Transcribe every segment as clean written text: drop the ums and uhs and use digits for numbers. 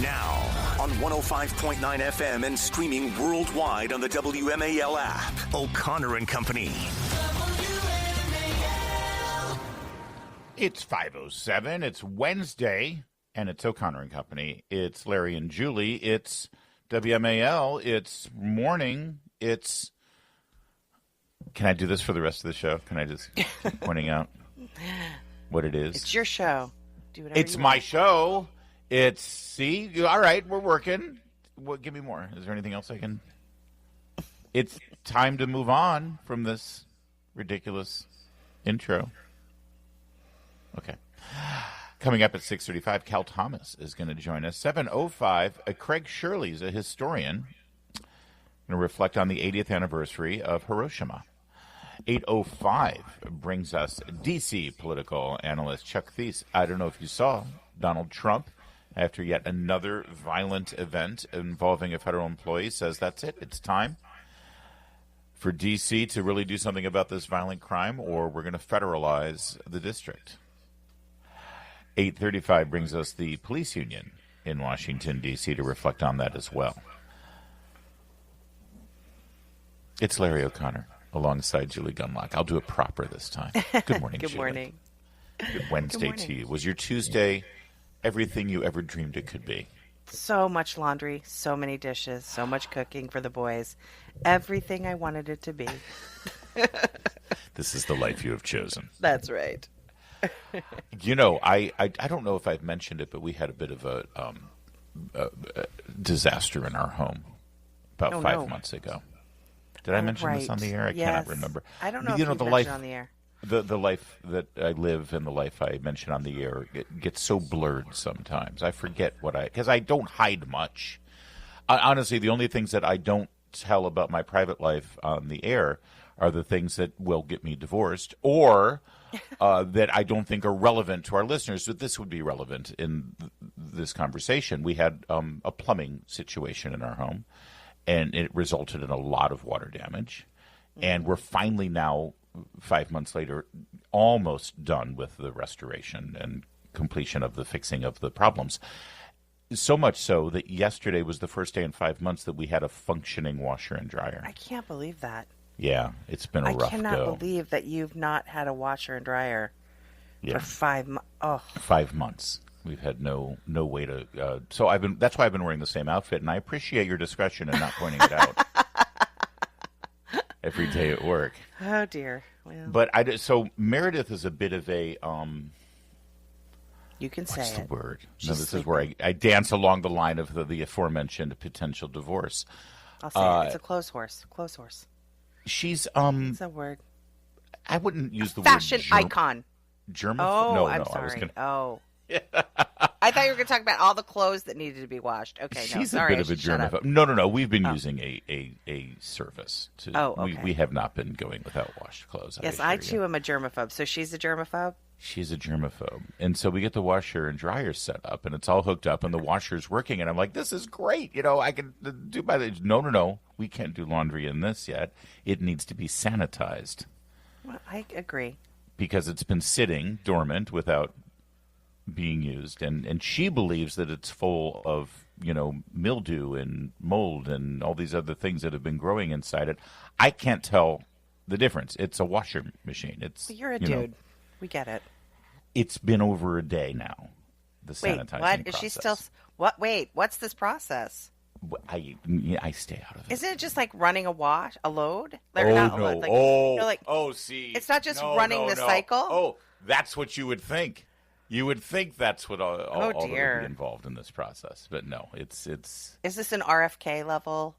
Now, on 105.9 FM and streaming worldwide on the WMAL app. O'Connor and Company. It's 5:07. It's Wednesday, and it's O'Connor and Company. It's Larry and Julie. It's WMAL. It's morning. It's... Can I do this for the rest of the show? Can I just keep pointing out what it is? It's your show. Do whatever It's you my want. show. It's, see, all right, we're working. What? Give me more. Is there anything else I can... It's time to move on from this ridiculous intro. Okay. Coming up at 6:35, Cal Thomas is going to join us. 7:05, Craig Shirley's a historian. Going to reflect on the 80th anniversary of Hiroshima. 8:05 brings us D.C. political analyst Chuck Thies. I don't know if you saw Donald Trump, after yet another violent event involving a federal employee, says that's it. It's time for D.C. to really do something about this violent crime, or we're going to federalize the district. 8:35 brings us the police union in Washington, D.C. to reflect on that as well. It's Larry O'Connor alongside Julie Gunlock. I'll do it proper this time. Good morning, Good Julie. morning. Good Wednesday Good morning. to you. Was your Tuesday everything you ever dreamed it could be? So much laundry, so many dishes, so much cooking for the boys. Everything I wanted it to be. This is the life you have chosen. That's right. You know, I don't know if I've mentioned it, but we had a bit of a disaster in our home about 5 months ago. Did I mention this on the air? I cannot remember. I don't know you if know, you've the mentioned life, it on the air. The life that I live and the life I mention on the air gets so blurred sometimes. I forget because I don't hide much. Honestly, the only things that I don't tell about my private life on the air are the things that will get me divorced or that I don't think are relevant to our listeners. But this would be relevant in this conversation. We had a plumbing situation in our home, and it resulted in a lot of water damage. And we're finally now, 5 months later, almost done with the restoration and completion of the fixing of the problems. So much so that yesterday was the first day in 5 months that we had a functioning washer and dryer. I can't believe that. Yeah, it's been a rough go. I cannot believe that you've not had a washer and dryer for 5 months. Oh. 5 months. We've had no way to. So that's why I've been wearing the same outfit, and I appreciate your discretion in not pointing it out every day at work. Oh dear. Well, But so Meredith is a bit of a. You can say What's the it. word? She's No, this sleeping. is where I dance along the line of the aforementioned potential divorce. I'll say it. It's a clothes horse. Clothes horse. She's It's a word. I wouldn't use the Fashion word icon. German. Oh, no, I'm I sorry. was gonna. Oh. I thought you were going to talk about all the clothes that needed to be washed. Okay, no, She's sorry. a bit of a Shut up. germaphobe. No. We've been using a service. Okay. We have not been going without washed clothes. Yes, assure I you. too am a germaphobe. So she's a germaphobe? She's a germaphobe. And so we get the washer and dryer set up, and it's all hooked up, and the washer's working, and I'm like, this is great. You know, I can do by the... No. We can't do laundry in this yet. It needs to be sanitized. Well, I agree. Because it's been sitting dormant without being used. And she believes that it's full of, mildew and mold and all these other things that have been growing inside it. I can't tell the difference. It's a washer machine. It's Well, you're a dude. We get it. It's been over a day now, the sanitizing Wait, what? process. Is she still... What? Wait, what's this process? I stay out of it. Isn't it just like running a load? Like, Oh, not a no. load, like, see. It's not just running the cycle? Oh, that's what you would think. You would think that's what all that would dear. be involved in this process. But no, it's... Is this an RFK level?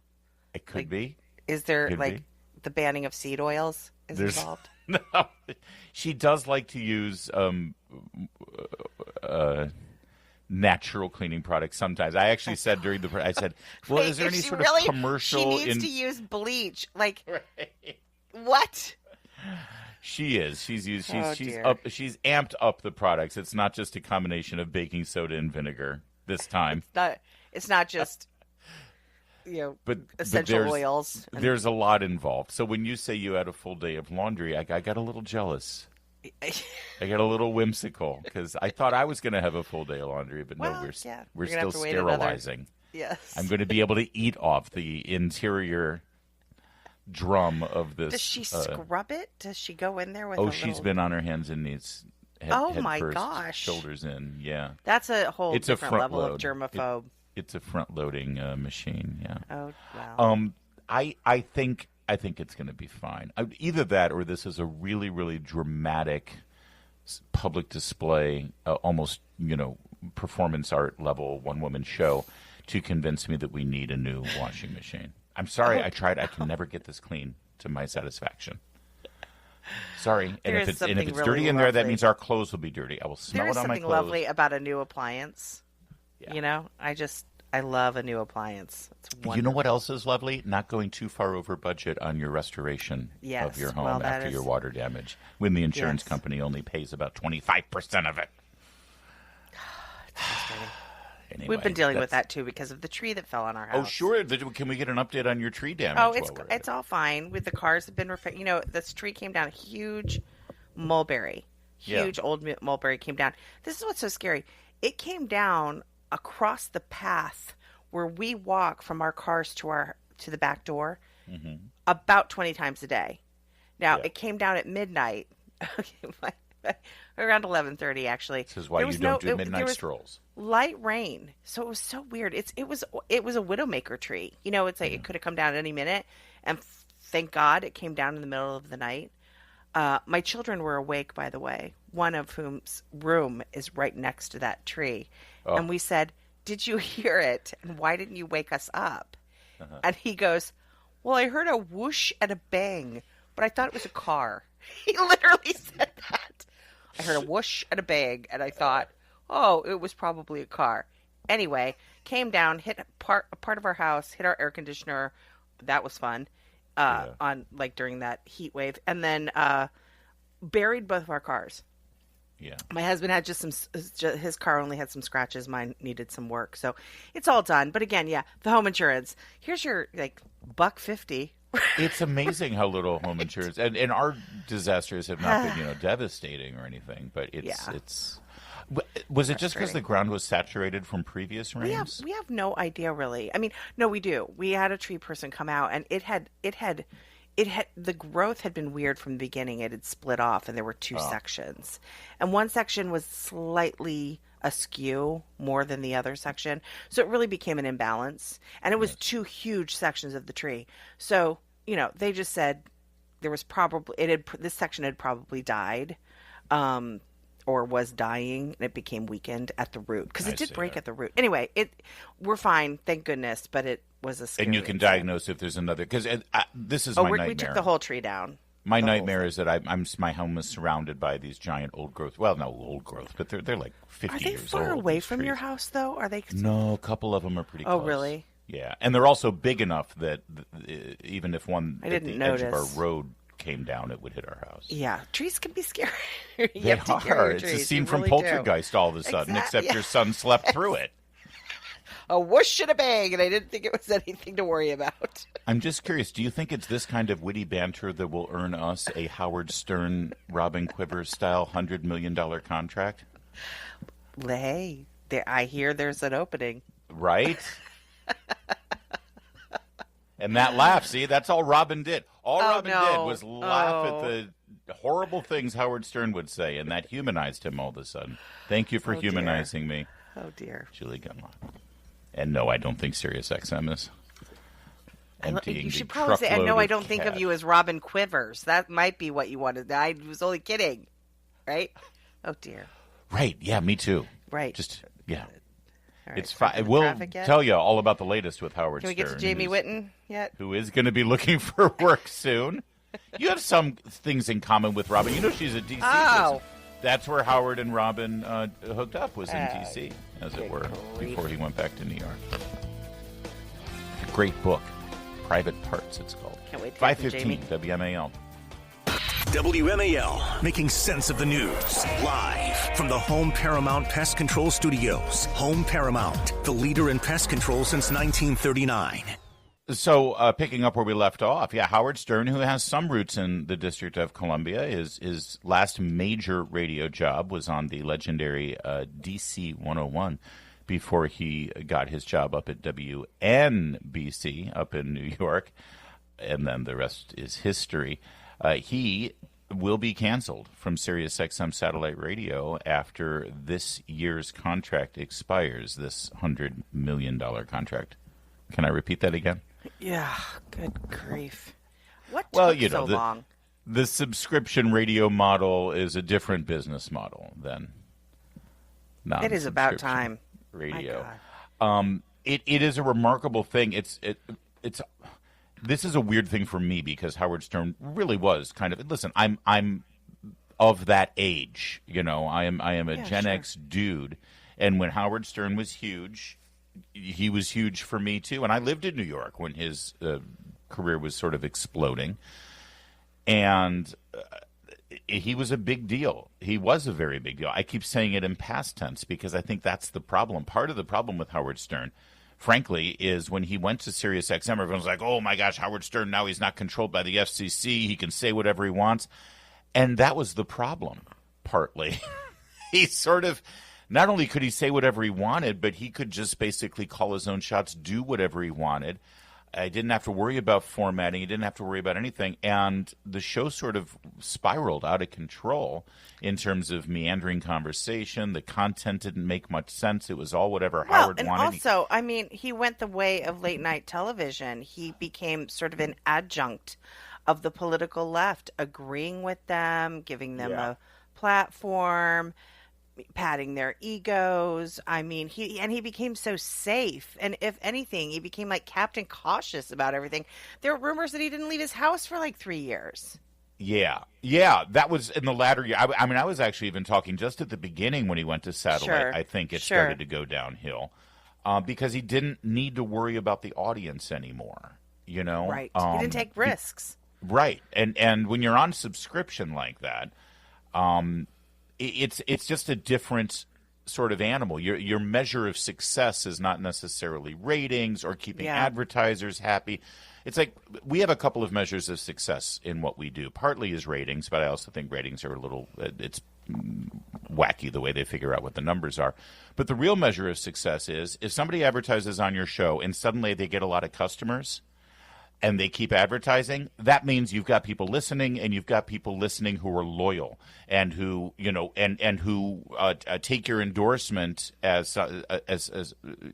It could be. Is there, Could be. the banning of seed oils is involved? No. She does like to use natural cleaning products sometimes. I actually said during I said, well, Wait, is there any she sort really, of commercial? She needs to use bleach. Like, Right. what? She is. She's dear. She's amped up the products. It's not just a combination of baking soda and vinegar this time. It's not just but essential there's, oils. There's a lot involved. So when you say you had a full day of laundry, I got a little jealous. I got a little whimsical because I thought I was going to have a full day of laundry, but no, we're still sterilizing. Yes. I'm going to be able to eat off the interior drum of this. Does she scrub it? Does she go in there with? She's been on her hands and knees. Head my first, gosh! Shoulders in. Yeah. That's a whole it's different a front level load. of germaphobe. It's a front-loading machine. Yeah. Oh wow. I think it's going to be fine. Either that or this is a really, really dramatic public display, almost, performance art level one-woman show to convince me that we need a new washing machine. I'm sorry. I tried. I can never get this clean to my satisfaction. Sorry. And if it's really dirty in there, that means our clothes will be dirty. I will smell it on my clothes. There is something lovely about a new appliance. Yeah. I love a new appliance. It's wonderful. You know what else is lovely? Not going too far over budget on your restoration of your home after your water damage, when the insurance company only pays about 25% of it. It's frustrating. Anyway, we've been dealing with that too because of the tree that fell on our house. Oh, sure. Can we get an update on your tree damage? Oh, it's all fine. With the cars have been repaired. This tree came down, a huge mulberry. Old mulberry came down. This is what's so scary. It came down across the path where we walk from our cars to the back door about 20 times a day. Now, it came down at midnight. Around 11:30, actually. This is why you don't do midnight strolls. Light rain, so it was so weird. It was a widowmaker tree. It's like it could have come down at any minute, and thank God it came down in the middle of the night. My children were awake, by the way, one of whom's room is right next to that tree, and we said, "Did you hear it? And why didn't you wake us up?" And he goes, "Well, I heard a whoosh and a bang, but I thought it was a car." He literally said that. I heard a whoosh and a bang, and I thought, oh, it was probably a car. Anyway, came down, hit a part of our house, hit our air conditioner. That was fun. During that heat wave, and then buried both of our cars. Yeah. My husband had his car only had some scratches. Mine needed some work, so it's all done. But again, the home insurance. Here's your $150. It's amazing how little home insurance and our disasters have not been devastating or anything, but it's. Was it just because the ground was saturated from previous rains? We have no idea really. I mean, no, we do. We had a tree person come out, and it had the growth had been weird from the beginning. It had split off, and there were two sections, and one section was slightly askew more than the other section, so it really became an imbalance, and it was two huge sections of the tree. So they just said there was this section had probably died, or was dying, and it became weakened at the root because it did break at the root. Anyway, we're fine, thank goodness, but it was a scary and you can diagnose if there's another because this is my nightmare. We took the whole tree down. My nightmare is that my home is surrounded by these giant old growth. Well, no old growth, but they're like 50 years old. Are they far away from your house, though? Are they? No, a couple of them are pretty close. Oh, really? Yeah, and they're also big enough that even if one at the edge of our road came down, it would hit our house. Yeah, trees can be scary. They are. It's a scene from Poltergeist all of a sudden, except your son slept through it. A whoosh and a bang, and I didn't think it was anything to worry about. I'm just curious, do you think it's this kind of witty banter that will earn us a Howard Stern, Robin Quivers style $100 million contract? Hey, I hear there's an opening. Right? And that laugh, see, that's all Robin did. All Robin did was laugh at the horrible things Howard Stern would say, and that humanized him all of a sudden. Thank you for humanizing me. Oh, dear. Julie Gunlock. And no, I don't think Sirius XM is emptying. You should probably say, I don't think of you as Robin Quivers. That might be what you wanted. I was only kidding. Right? Oh, dear. Right. Yeah, me too. Right. Just, yeah. Right, it's fine. We'll tell you all about the latest with Howard Stern. Can we get to Jamie Whitten yet? Who is going to be looking for work soon. You have some things in common with Robin. She's a D.C. person. That's where Howard and Robin hooked up, was in D.C., as it were, before he went back to New York. A great book. Private Parts, it's called. Can't wait to 5:15 WMAL. WMAL, making sense of the news. Live from the Home Paramount Pest Control Studios. Home Paramount, the leader in pest control since 1939. So, picking up where we left off, Howard Stern, who has some roots in the District of Columbia, his last major radio job was on the legendary DC 101 before he got his job up at WNBC up in New York, and then the rest is history. He will be canceled from SiriusXM satellite radio after this year's contract expires, this $100 million contract. Can I repeat that again? Yeah, good grief. What took so long? The subscription radio model is a different business model than It is about time. Radio. It is a remarkable thing. It's this is a weird thing for me because Howard Stern really was kind of, listen, I'm of that age, I am a Gen X dude, and when Howard Stern was huge, he was huge for me too. And I lived in New York when his career was sort of exploding, and he was a big deal. He was a very big deal. I keep saying it in past tense because I think that's the problem. Part of the problem with Howard Stern, frankly, is when he went to SiriusXM, everyone's like, oh my gosh, Howard Stern, now he's not controlled by the FCC. He can say whatever he wants. And that was the problem, partly. He sort of, not only could he say whatever he wanted, but he could just basically call his own shots, do whatever he wanted. I didn't have to worry about formatting. He didn't have to worry about anything. And the show sort of spiraled out of control in terms of meandering conversation. The content didn't make much sense. It was all whatever Howard wanted. And also, he went the way of late night television. He became sort of an adjunct of the political left, agreeing with them, giving them a platform, patting their egos. He became so safe. And if anything, he became like Captain Cautious about everything. There were rumors that he didn't leave his house for like 3 years. Yeah, that was in the latter year. I was actually even talking just at the beginning when he went to satellite. Sure. I think it started to go downhill because he didn't need to worry about the audience anymore. Right. He didn't take risks. Right, and when you're on subscription like that, it's just a different sort of animal. Your measure of success is not necessarily ratings or keeping advertisers happy. It's like we have a couple of measures of success in what we do. Partly is ratings, but I also think ratings are a little it's wacky the way they figure out what the numbers are. But the real measure of success is if somebody advertises on your show and suddenly they get a lot of customers and they keep advertising, that means you've got people listening, and you've got people listening who are loyal and who who take your endorsement as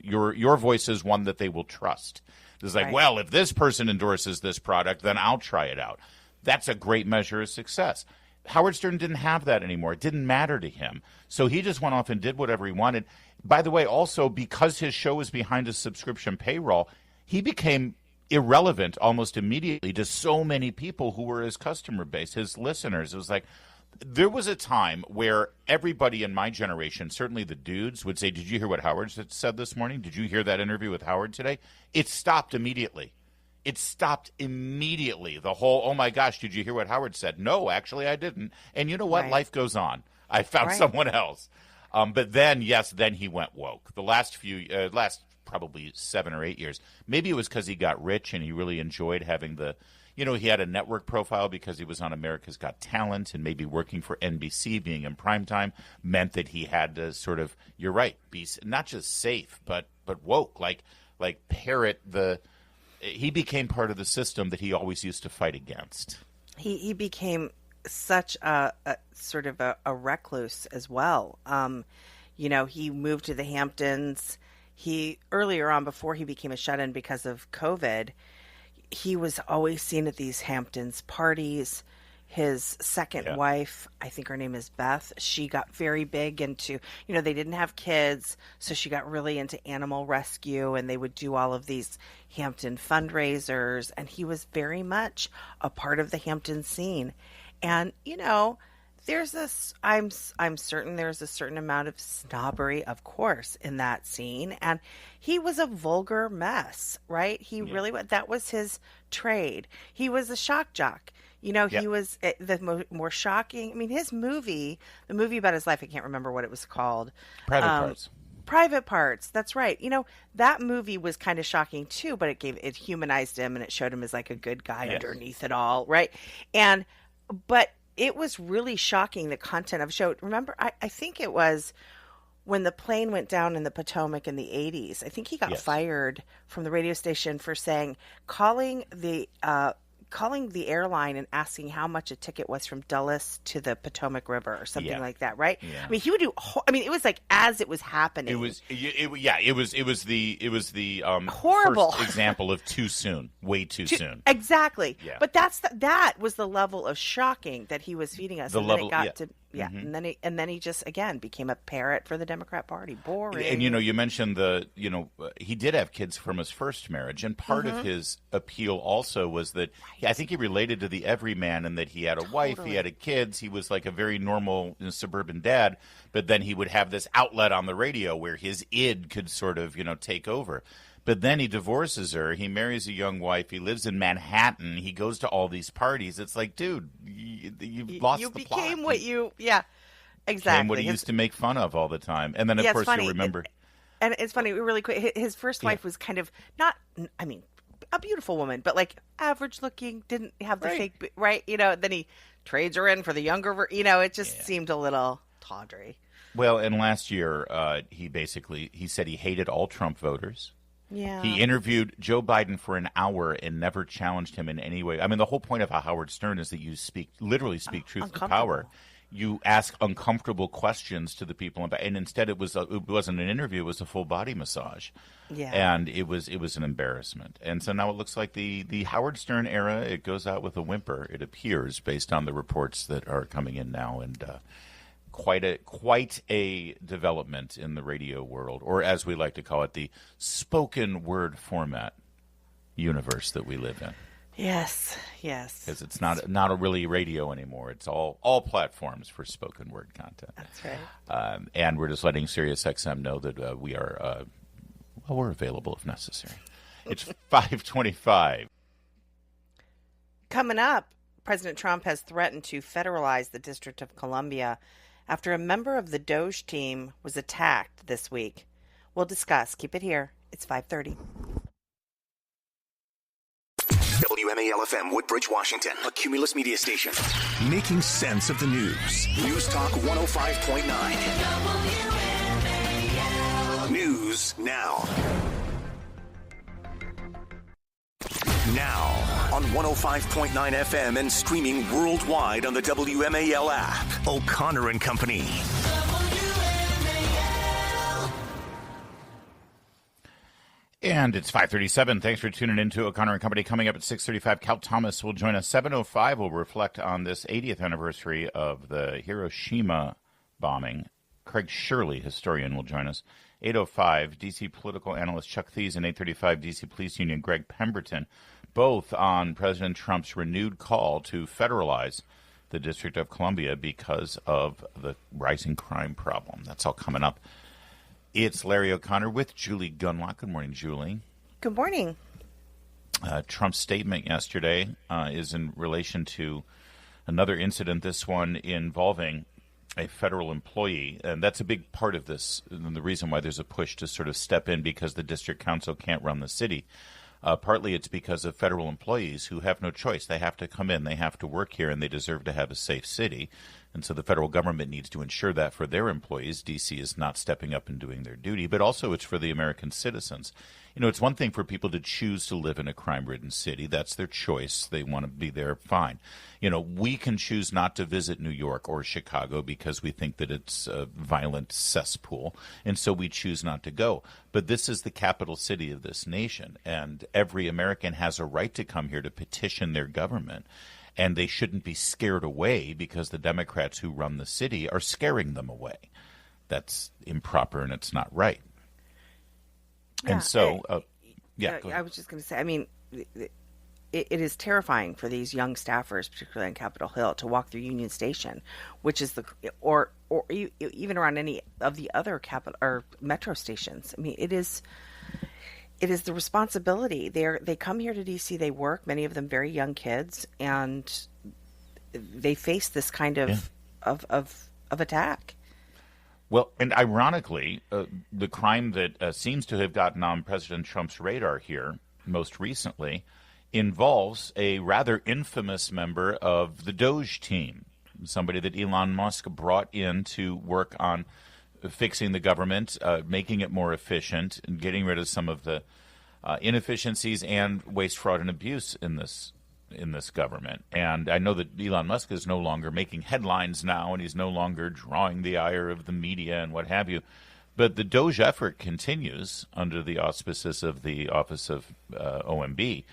your voice is one that they will trust. It's like, well, if this person endorses this product, then I'll try it out. That's a great measure of success. Howard Stern didn't have that anymore. It didn't matter to him. So he just went off and did whatever he wanted. By the way, also, because his show was behind a subscription paywall, he became irrelevant almost immediately to so many people who were his customer base, his listeners. It was like there was a time where everybody in my generation, certainly the dudes, would say, did you hear what Howard said this morning? Did you hear that interview with Howard today? It stopped immediately. The whole, oh my gosh, did you hear what Howard said? No, actually I didn't. And you know what? Life goes on. I found someone else. But then he went woke. The last probably 7 or 8 years. Maybe it was because he got rich and he really enjoyed having he had a network profile because he was on America's Got Talent, and maybe working for NBC, being in primetime, meant that he had to sort of, you're right, be not just safe, but woke, like parrot he became part of the system that he always used to fight against. He became such a sort of a recluse as well. He moved to the Hamptons. He earlier on, before he became a shut-in because of COVID, he was always seen at these Hamptons parties. His second wife, I think her name is Beth, she got very big into, they didn't have kids, so she got really into animal rescue, and they would do all of these Hampton fundraisers, and he was very much a part of the Hampton scene. And, I'm certain there's a certain amount of snobbery, of course, in that scene. And he was a vulgar mess, right? Really, that was his trade. He was a shock jock. He was the more shocking. I mean, the movie about his life, I can't remember what it was called. Private Parts. Private Parts. That's right. That movie was kind of shocking too, but it humanized him and it showed him as like a good guy underneath it all, right? But it was really shocking, the content of the show. Remember, I think it was when the plane went down in the Potomac in the 80s. I think he got fired from the radio station for calling the airline and asking how much a ticket was from Dulles to the Potomac River or something like that, right? Yeah. I mean, he would do. It was like as it was happening. It was the horrible first example of too soon, way too soon. Exactly. Yeah. But that was the level of shocking that he was feeding us. And then he just again became a parrot for the Democrat Party. Boring. And you mentioned he did have kids from his first marriage, and part of his appeal also was that I think he related to the everyman, and that he had a wife, he had kids, he was like a very normal suburban dad, but then he would have this outlet on the radio where his id could sort of take over. But then he divorces her. He marries a young wife. He lives in Manhattan. He goes to all these parties. It's like, dude, you've lost the plot. You became what you, exactly. Became what he used to make fun of all the time. And then, of course, you remember. And it's funny, really quick, his first wife was kind of not, a beautiful woman, but like average looking, didn't have the fake, right? Then he trades her in for the younger, it just seemed a little tawdry. Well, and last year, he said he hated all Trump voters. Yeah. He interviewed Joe Biden for an hour and never challenged him in any way. I mean, the whole point of a Howard Stern is that you literally speak truth to power. You ask uncomfortable questions to the people, and instead it wasn't an interview; it was a full body massage. Yeah. And it was an embarrassment. And so now it looks like the Howard Stern era, it goes out with a whimper. It appears, based on the reports that are coming in now, and quite a development in the radio world, or as we like to call it, the spoken word format universe that we live in. Yes. Because it's not a really radio anymore. It's all platforms for spoken word content. That's right. And we're just letting SiriusXM know that we are we're available if necessary. It's 5:25. Coming up, President Trump has threatened to federalize the District of Columbia after a member of the Doge team was attacked this week. We'll discuss. Keep it here. It's 5:30. WMAL-FM, Woodbridge, Washington, a Cumulus media station. Making sense of the news. News Talk 105.9. News now. Now on 105.9 FM and streaming worldwide on the WMAL app. O'Connor and Company. And it's 5:37. Thanks for tuning in to O'Connor and Company. Coming up at 6:35, Cal Thomas will join us. 7:05 will reflect on this 80th anniversary of the Hiroshima bombing. Craig Shirley, historian, will join us. 8:05, D.C. political analyst Chuck Thies, and 8:35, D.C. Police Union Greg Pemberton, both on President Trump's renewed call to federalize the District of Columbia because of the rising crime problem. That's all coming up. It's Larry O'Connor with Julie Gunlock. Good morning, Julie. Good morning. Trump's statement yesterday is in relation to another incident, this one involving a federal employee. And that's a big part of this, and the reason why there's a push to sort of step in because the district council can't run the city. Partly it's because of federal employees who have no choice. They have to come in, they have to work here, and they deserve to have a safe city. And so the federal government needs to ensure that for their employees. D.C. is not stepping up and doing their duty, but also it's for the American citizens. It's one thing for people to choose to live in a crime-ridden city. That's their choice. They want to be there, fine. We can choose not to visit New York or Chicago because we think that it's a violent cesspool, and so we choose not to go. But this is the capital city of this nation, and every American has a right to come here to petition their government. And they shouldn't be scared away because the Democrats who run the city are scaring them away. That's improper and it's not right. Yeah, and so, I was just going to say, it is terrifying for these young staffers, particularly on Capitol Hill, to walk through Union Station, which is or even around any of the other capital or metro stations. It is the responsibility. They come here to D.C., they work, many of them very young kids, and they face this kind of attack. Well, and ironically, the crime that seems to have gotten on President Trump's radar here most recently involves a rather infamous member of the Doge team, somebody that Elon Musk brought in to work on fixing the government, making it more efficient, and getting rid of some of the inefficiencies and waste, fraud, and abuse in this government. And I know that Elon Musk is no longer making headlines now, and he's no longer drawing the ire of the media and what have you. But the Doge effort continues under the auspices of the Office of OMB.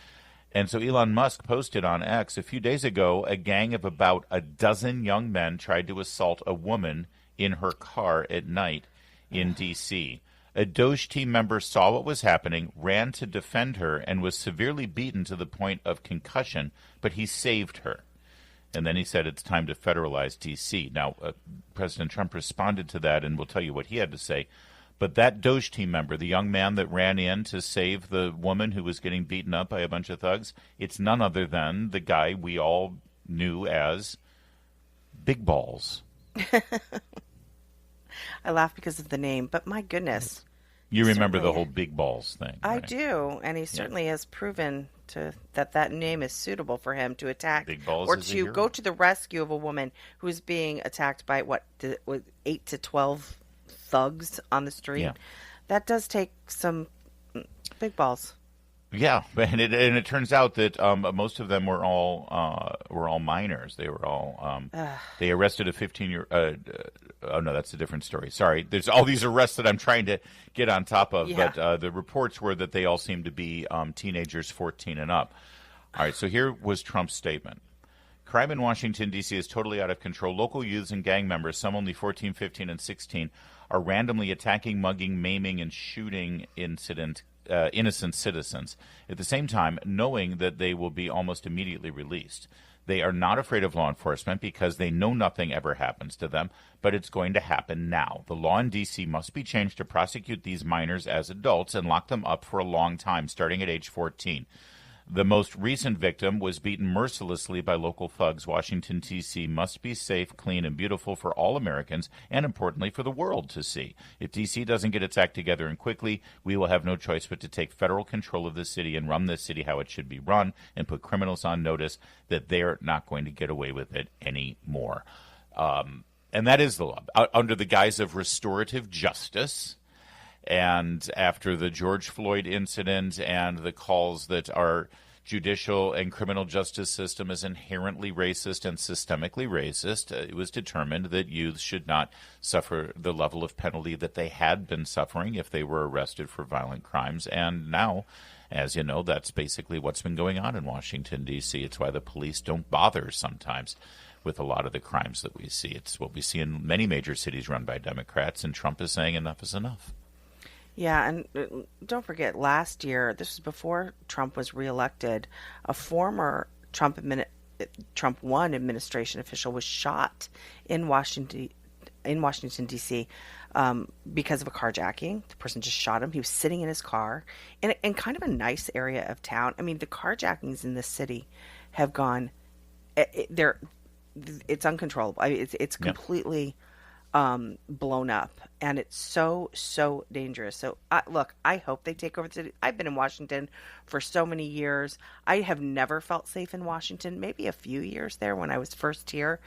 And so Elon Musk posted on X a few days ago, a gang of about a dozen young men tried to assault a woman in her car at night in D.C. A Doge team member saw what was happening, ran to defend her, and was severely beaten to the point of concussion, but he saved her. And then he said it's time to federalize D.C. Now, President Trump responded to that, and we'll tell you what he had to say. But that Doge team member, the young man that ran in to save the woman who was getting beaten up by a bunch of thugs, it's none other than the guy we all knew as Big Balls. I laugh because of the name, but my goodness. You remember the whole Big Balls thing, right? I do, and he certainly has proven that name is suitable for him to attack Big Balls or is a to hero. go to the rescue of a woman who's being attacked by 8 to 12 thugs on the street. Yeah. That does take some big balls. Yeah, and it turns out that most of them were all minors. They were all they arrested a 15-year. Oh no, that's a different story. Sorry, there's all these arrests that I'm trying to get on top of. Yeah. But the reports were that they all seemed to be teenagers, 14 and up. All right, so here was Trump's statement. Crime in Washington, D.C. is totally out of control. Local youths and gang members, some only 14, 15, and 16, are randomly attacking, mugging, maiming, and shooting innocent citizens. At the same time, knowing that they will be almost immediately released. They are not afraid of law enforcement because they know nothing ever happens to them, but it's going to happen now. The law in D.C. must be changed to prosecute these minors as adults and lock them up for a long time, starting at age 14. The most recent victim was beaten mercilessly by local thugs. Washington, D.C. must be safe, clean, and beautiful for all Americans, and importantly, for the world to see. If D.C. doesn't get its act together and quickly, we will have no choice but to take federal control of this city and run this city how it should be run and put criminals on notice that they're not going to get away with it anymore. And that is the law. Under the guise of restorative justice, and after the George Floyd incident and the calls that our judicial and criminal justice system is inherently racist and systemically racist, it was determined that youths should not suffer the level of penalty that they had been suffering if they were arrested for violent crimes. And now, as you know, that's basically what's been going on in Washington, D.C. It's why the police don't bother sometimes with a lot of the crimes that we see. It's what we see in many major cities run by Democrats, and Trump is saying enough is enough. Yeah, and don't forget, last year, this was before Trump was reelected, a former Trump 1 administration official was shot in Washington, D.C. Because of a carjacking. The person just shot him. He was sitting in his car in kind of a nice area of town. I mean, the carjackings in this city have gone, it's uncontrollable. It's completely blown up, and it's so dangerous. So look, I hope they take over the city. I've been in Washington for so many years. I have never felt safe in Washington, maybe a few years there when I was first here,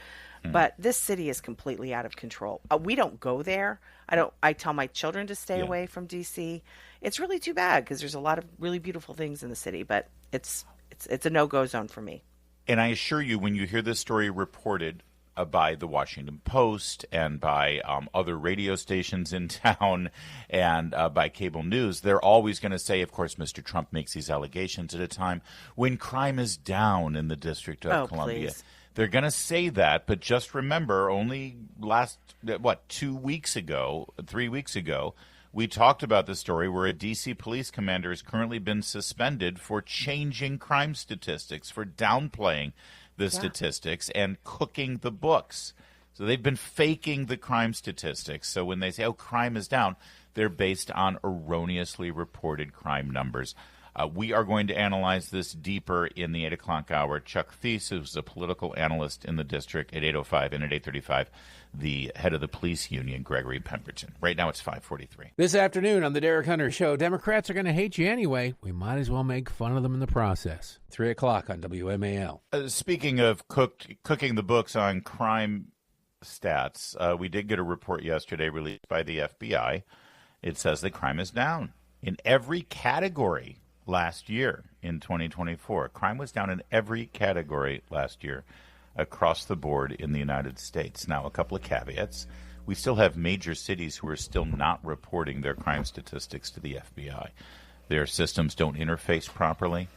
but this city is completely out of control. We don't go there. I tell my children to stay away from DC. It's really too bad because there's a lot of really beautiful things in the city, but it's a no-go zone for me. And I assure you, when you hear this story reported by the Washington Post and by other radio stations in town and by cable news, they're always going to say, of course, Mr. Trump makes these allegations at a time when crime is down in the District of Columbia. Please. They're going to say that, but just remember, only 3 weeks ago, we talked about the story where a D.C. police commander has currently been suspended for changing crime statistics, for downplaying the statistics and cooking the books. So they've been faking the crime statistics. So when they say, crime is down, they're based on erroneously reported crime numbers. We are going to analyze this deeper in the 8 o'clock hour. Chuck Thies, who's a political analyst in the district, at 8:05, and at 8:35, the head of the police union, Gregory Pemberton. Right now it's 5:43. This afternoon on the Derek Hunter Show, Democrats are going to hate you anyway. We might as well make fun of them in the process. 3 o'clock on WMAL. Speaking of cooking the books on crime stats, we did get a report yesterday released by the FBI. It says that crime is down in every category last year in 2024. Crime was down in every category last year across the board in the United States. Now, a couple of caveats. We still have major cities who are still not reporting their crime statistics to the FBI. Their systems don't interface properly,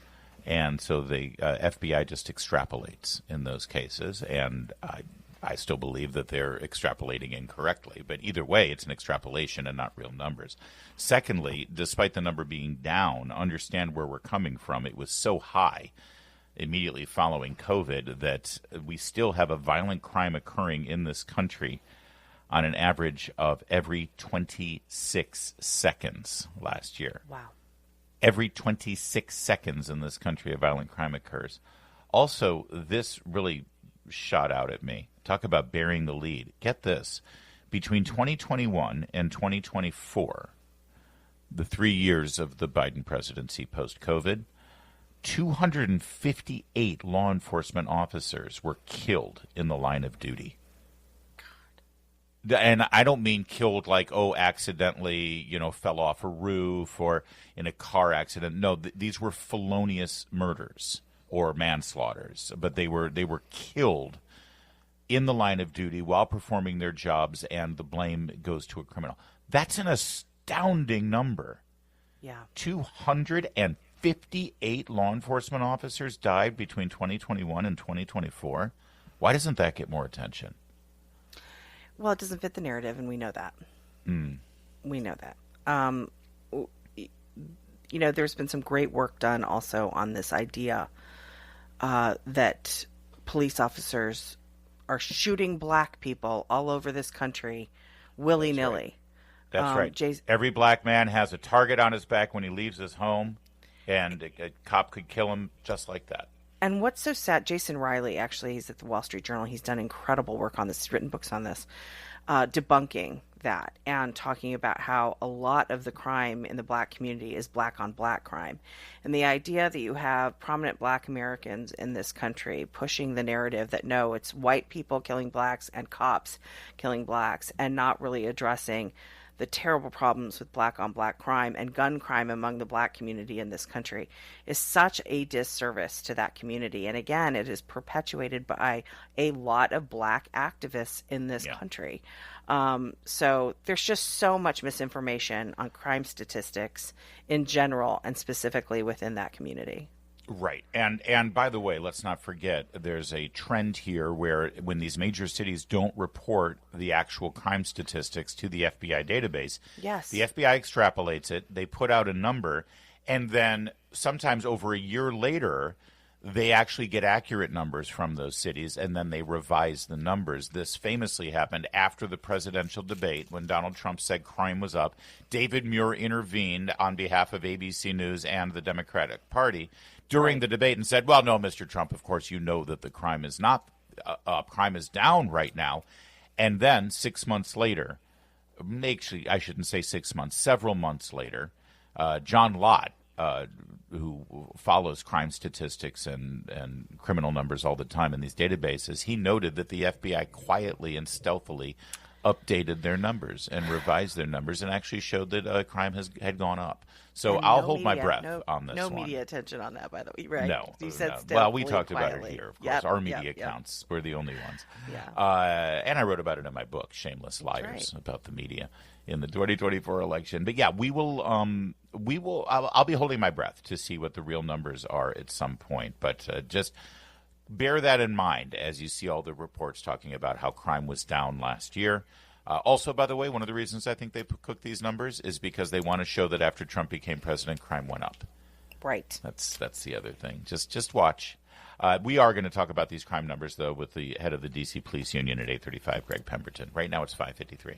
and so the FBI just extrapolates in those cases, and I still believe that they're extrapolating incorrectly. But either way, it's an extrapolation and not real numbers. Secondly, despite the number being down, understand where we're coming from. It was so high immediately following COVID that we still have a violent crime occurring in this country on an average of every 26 seconds last year. Wow. Every 26 seconds in this country, a violent crime occurs. Also, this really shot out at me. Talk about burying the lead. Get this. Between 2021 and 2024, the 3 years of the Biden presidency post-COVID, 258 law enforcement officers were killed in the line of duty. God. And I don't mean killed like, accidentally, fell off a roof or in a car accident. No, these were felonious murders or manslaughters, but they were killed in the line of duty while performing their jobs, and the blame goes to a criminal. That's an astounding number. Yeah. 258 law enforcement officers died between 2021 and 2024. Why doesn't that get more attention? Well, it doesn't fit the narrative, and we know that. We know that. There's been some great work done also on this idea that police officers are shooting black people all over this country willy-nilly. That's right. Every black man has a target on his back when he leaves his home, and a cop could kill him just like that. And what's so sad, Jason Riley, actually, he's at the Wall Street Journal. He's done incredible work on this. He's written books on this, debunking that and talking about how a lot of the crime in the black community is black on black crime. And the idea that you have prominent black Americans in this country pushing the narrative that no, it's white people killing blacks and cops killing blacks, and not really addressing the terrible problems with black on black crime and gun crime among the black community in this country is such a disservice to that community. And again, it is perpetuated by a lot of black activists in this country. So there's just so much misinformation on crime statistics in general and specifically within that community. Right. And by the way, let's not forget, there's a trend here where when these major cities don't report the actual crime statistics to the FBI database, yes, the FBI extrapolates it, they put out a number, and then sometimes over a year later, they actually get accurate numbers from those cities, and then they revise the numbers. This famously happened after the presidential debate when Donald Trump said crime was up. David Muir intervened on behalf of ABC News and the Democratic Party during the debate and said, well, no, Mr. Trump, of course, you know that the crime is not up. Crime is down right now. And then 6 months later, actually, I shouldn't say 6 months, several months later, John Lott, who follows crime statistics and criminal numbers all the time in these databases, he noted that the FBI quietly and stealthily updated their numbers and revised their numbers and actually showed that crime had gone up. So I'll hold my breath on this one. No media attention on that, by the way, right? No. You said no. Well, we talked quietly about it here, of course. Our media accounts were the only ones. Yeah. And I wrote about it in my book, Shameless Liars, about the media in the 2024 election. But yeah, I'll be holding my breath to see what the real numbers are at some point. But just bear that in mind as you see all the reports talking about how crime was down last year. Also, by the way, one of the reasons I think they cooked these numbers is because they want to show that after Trump became president, crime went up. Right. That's the other thing. Just watch. We are going to talk about these crime numbers, though, with the head of the D.C. Police Union at 8:35, Greg Pemberton. Right now it's 5:53.